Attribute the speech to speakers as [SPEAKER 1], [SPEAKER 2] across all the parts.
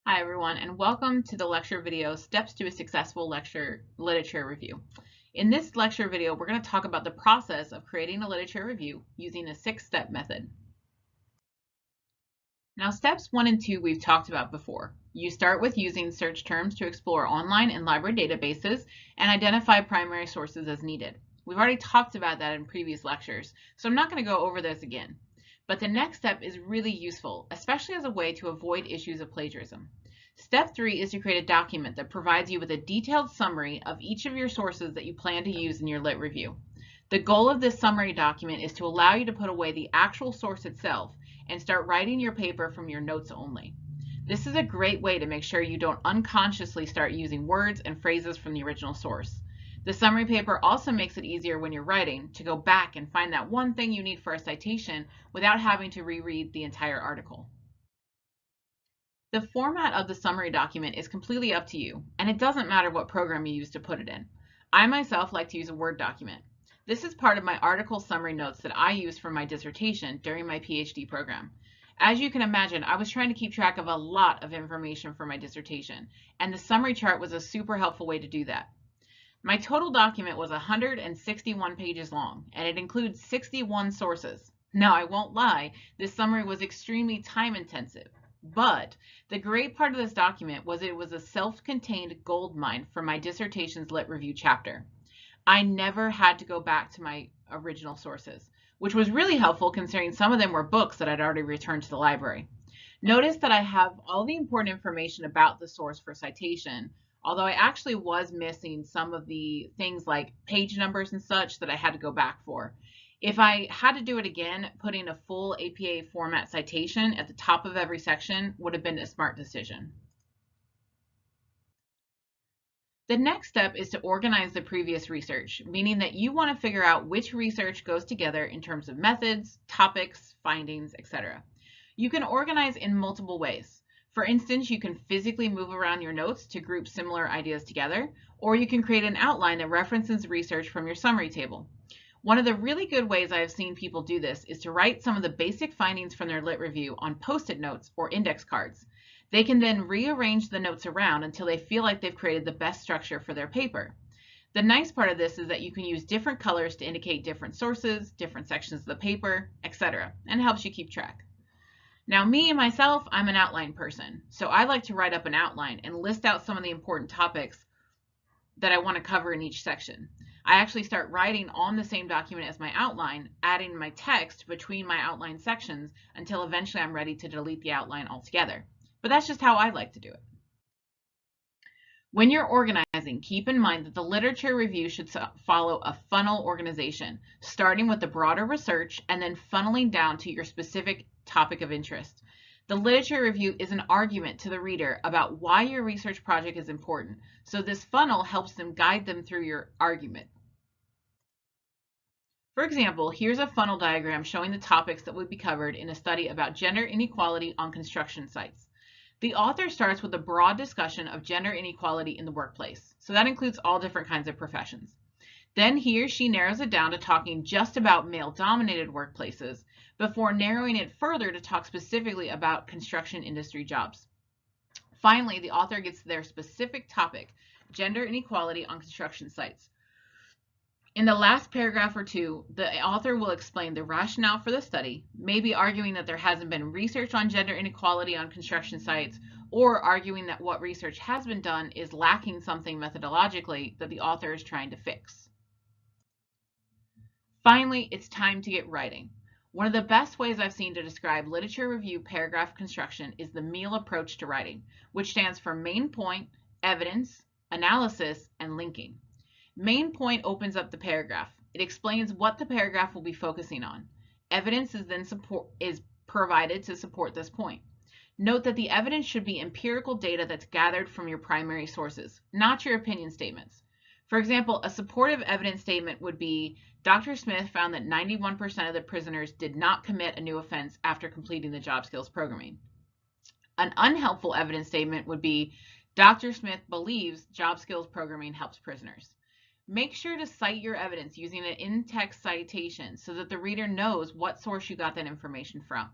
[SPEAKER 1] Hi everyone, and welcome to the lecture video, Steps to a Successful Literature Review. In this lecture video, we're going to talk about the process of creating a literature review using a 6-step method. Now, steps 1 and 2 we've talked about before. You start with using search terms to explore online and library databases and identify primary sources as needed. We've already talked about that in previous lectures, so I'm not going to go over this again. But the next step is really useful, especially as a way to avoid issues of plagiarism. Step 3 is to create a document that provides you with a detailed summary of each of your sources that you plan to use in your lit review. The goal of this summary document is to allow you to put away the actual source itself and start writing your paper from your notes only. This is a great way to make sure you don't unconsciously start using words and phrases from the original source. The summary paper also makes it easier when you're writing to go back and find that one thing you need for a citation without having to reread the entire article. The format of the summary document is completely up to you, and it doesn't matter what program you use to put it in. I myself like to use a Word document. This is part of my article summary notes that I used for my dissertation during my PhD program. As you can imagine, I was trying to keep track of a lot of information for my dissertation, and the summary chart was a super helpful way to do that. My total document was 161 pages long, and it includes 61 sources. Now, I won't lie, this summary was extremely time intensive, but the great part of this document was it was a self-contained gold mine for my dissertation's lit review chapter. I never had to go back to my original sources, which was really helpful considering some of them were books that I'd already returned to the library. Notice that I have all the important information about the source for citation, although I actually was missing some of the things like page numbers and such that I had to go back for. If I had to do it again, putting a full APA format citation at the top of every section would have been a smart decision. The next step is to organize the previous research, meaning that you want to figure out which research goes together in terms of methods, topics, findings, etc. You can organize in multiple ways. For instance, you can physically move around your notes to group similar ideas together, or you can create an outline that references research from your summary table. One of the really good ways I have seen people do this is to write some of the basic findings from their lit review on post-it notes or index cards. They can then rearrange the notes around until they feel like they've created the best structure for their paper. The nice part of this is that you can use different colors to indicate different sources, different sections of the paper, etc., and it helps you keep track. Now, myself, I'm an outline person, so I like to write up an outline and list out some of the important topics that I want to cover in each section. I actually start writing on the same document as my outline, adding my text between my outline sections until eventually I'm ready to delete the outline altogether. But that's just how I like to do it. When you're organizing, keep in mind that the literature review should follow a funnel organization, starting with the broader research and then funneling down to your specific topic of interest. The literature review is an argument to the reader about why your research project is important, so this funnel helps them guide them through your argument. For example, here's a funnel diagram showing the topics that would be covered in a study about gender inequality on construction sites. The author starts with a broad discussion of gender inequality in the workplace, so that includes all different kinds of professions. Then he or she narrows it down to talking just about male-dominated workplaces before narrowing it further to talk specifically about construction industry jobs. Finally, the author gets to their specific topic, gender inequality on construction sites. In the last paragraph or two, the author will explain the rationale for the study, maybe arguing that there hasn't been research on gender inequality on construction sites, or arguing that what research has been done is lacking something methodologically that the author is trying to fix. Finally, it's time to get writing. One of the best ways I've seen to describe literature review paragraph construction is the MEAL approach to writing, which stands for main point, evidence, analysis, and linking. Main point opens up the paragraph. It explains what the paragraph will be focusing on. Evidence is then provided to support this point. Note that the evidence should be empirical data that's gathered from your primary sources, not your opinion statements. For example, a supportive evidence statement would be, Dr. Smith found that 91% of the prisoners did not commit a new offense after completing the job skills programming. An unhelpful evidence statement would be, Dr. Smith believes job skills programming helps prisoners. Make sure to cite your evidence using an in-text citation so that the reader knows what source you got that information from.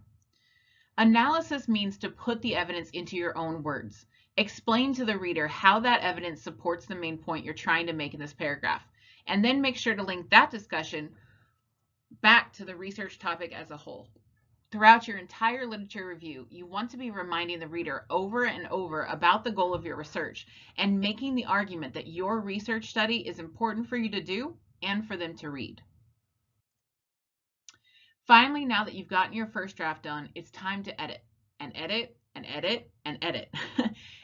[SPEAKER 1] Analysis means to put the evidence into your own words. Explain to the reader how that evidence supports the main point you're trying to make in this paragraph, and then make sure to link that discussion back to the research topic as a whole. Throughout your entire literature review, you want to be reminding the reader over and over about the goal of your research and making the argument that your research study is important for you to do and for them to read. Finally, now that you've gotten your first draft done, it's time to edit and edit and edit and edit.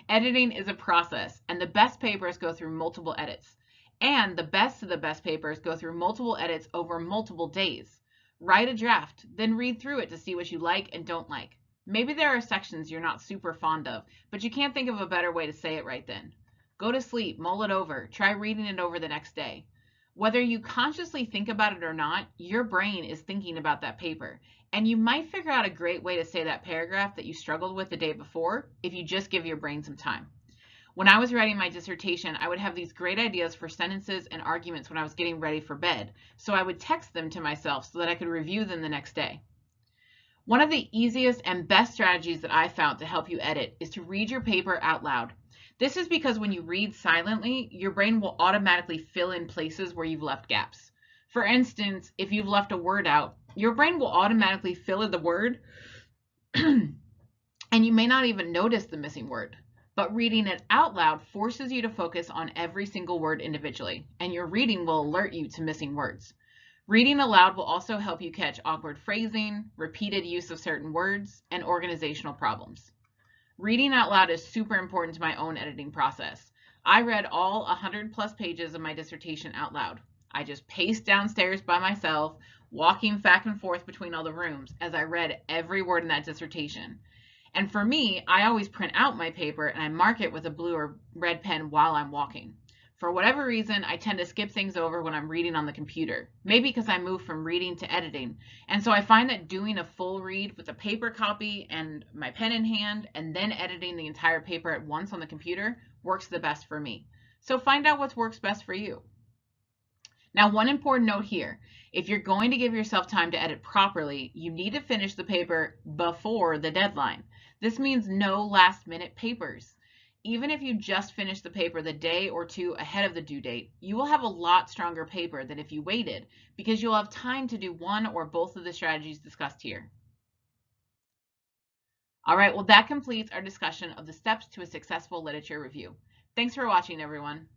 [SPEAKER 1] Editing is a process, and the best papers go through multiple edits. And the best of the best papers go through multiple edits over multiple days. Write a draft, then read through it to see what you like and don't like. Maybe there are sections you're not super fond of, but you can't think of a better way to say it right then. Go to sleep, mull it over, try reading it over the next day. Whether you consciously think about it or not, your brain is thinking about that paper, and you might figure out a great way to say that paragraph that you struggled with the day before if you just give your brain some time. When I was writing my dissertation, I would have these great ideas for sentences and arguments when I was getting ready for bed, so I would text them to myself so that I could review them the next day. One of the easiest and best strategies that I found to help you edit is to read your paper out loud. This is because when you read silently, your brain will automatically fill in places where you've left gaps. For instance, if you've left a word out, your brain will automatically fill in the word and you may not even notice the missing word. But reading it out loud forces you to focus on every single word individually, and your reading will alert you to missing words. Reading aloud will also help you catch awkward phrasing, repeated use of certain words, and organizational problems. Reading out loud is super important to my own editing process. I read all 100+ pages of my dissertation out loud. I just paced downstairs by myself, walking back and forth between all the rooms as I read every word in that dissertation. And for me, I always print out my paper and I mark it with a blue or red pen while I'm walking. For whatever reason, I tend to skip things over when I'm reading on the computer, maybe because I moved from reading to editing. And so I find that doing a full read with a paper copy and my pen in hand and then editing the entire paper at once on the computer works the best for me. So find out what works best for you. Now, one important note here, if you're going to give yourself time to edit properly, you need to finish the paper before the deadline. This means no last-minute papers. Even if you just finish the paper the day or two ahead of the due date, you will have a lot stronger paper than if you waited, because you'll have time to do one or both of the strategies discussed here. All right, well, that completes our discussion of the steps to a successful literature review. Thanks for watching, everyone.